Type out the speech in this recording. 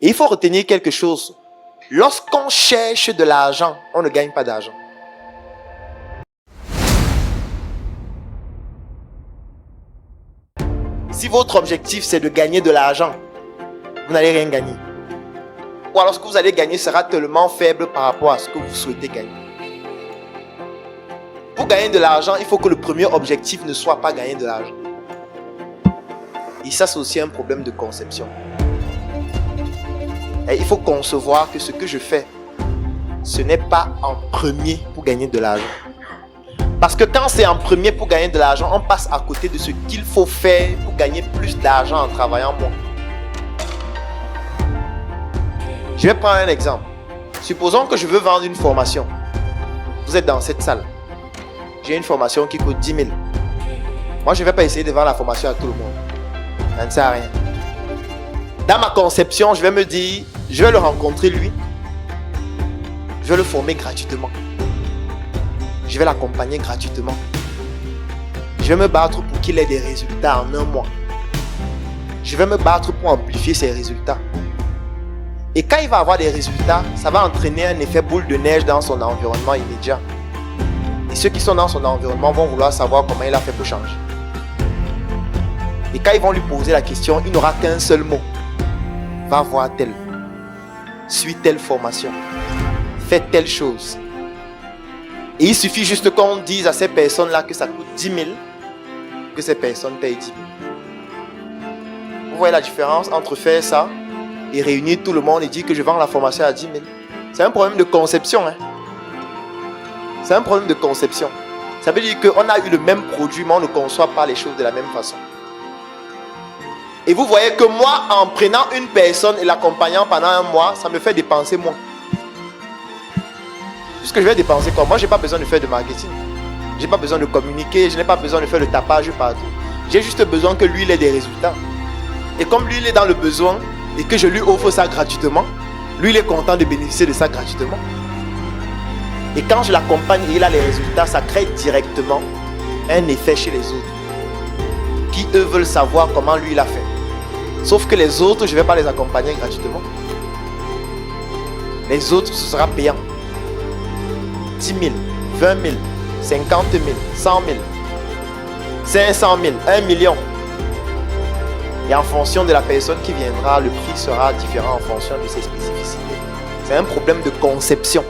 Et il faut retenir quelque chose. Lorsqu'on cherche de l'argent, on ne gagne pas d'argent. Si votre objectif c'est de gagner de l'argent, vous n'allez rien gagner. Ou alors ce que vous allez gagner sera tellement faible par rapport à ce que vous souhaitez gagner. Pour gagner de l'argent, il faut que le premier objectif ne soit pas gagner de l'argent. Et ça, c'est aussi un problème de conception. Et il faut concevoir que ce que je fais, ce n'est pas en premier pour gagner de l'argent. Parce que quand c'est en premier pour gagner de l'argent, on passe à côté de ce qu'il faut faire pour gagner plus d'argent en travaillant moins. Je vais prendre un exemple. Supposons que je veux vendre une formation. Vous êtes dans cette salle. J'ai une formation qui coûte 10 000. Moi, je ne vais pas essayer de vendre la formation à tout le monde. Ça ne sert à rien. Dans ma conception, je vais me dire, je vais le rencontrer lui. Je vais le former gratuitement. Je vais l'accompagner gratuitement. Je vais me battre pour qu'il ait des résultats en un mois. Je vais me battre pour amplifier ses résultats. Et quand il va avoir des résultats, ça va entraîner un effet boule de neige dans son environnement immédiat. Et ceux qui sont dans son environnement vont vouloir savoir comment il a fait pour changer. Et quand ils vont lui poser la question, il n'aura qu'un seul mot. Va voir tel. Suis telle formation. Fais telle chose. Et il suffit juste qu'on dise à ces personnes-là que ça coûte 10 000, que ces personnes payent 10 000. Vous voyez la différence entre faire ça et réunir tout le monde et dire que je vends la formation à 10 000. C'est un problème de conception. C'est un problème de conception. Ça veut dire qu'on a eu le même produit, mais on ne conçoit pas les choses de la même façon. Et vous voyez que moi, en prenant une personne et l'accompagnant pendant un mois, ça me fait dépenser moins. Puisque je vais dépenser quoi? Moi, je n'ai pas besoin de faire de marketing. Je n'ai pas besoin de communiquer. Je n'ai pas besoin de faire le tapage partout. J'ai juste besoin que lui, il ait des résultats. Et comme lui, il est dans le besoin et que je lui offre ça gratuitement, lui, il est content de bénéficier de ça gratuitement. Et quand je l'accompagne et il a les résultats, ça crée directement un effet chez les autres. Qui, eux, veulent savoir comment lui, il a fait. Sauf que les autres, je ne vais pas les accompagner gratuitement. Les autres, ce sera payant. 10 000, 20 000, 50 000, 100 000, 500 000, 1 million. Et en fonction de la personne qui viendra, le prix sera différent en fonction de ses spécificités. C'est un problème de conception.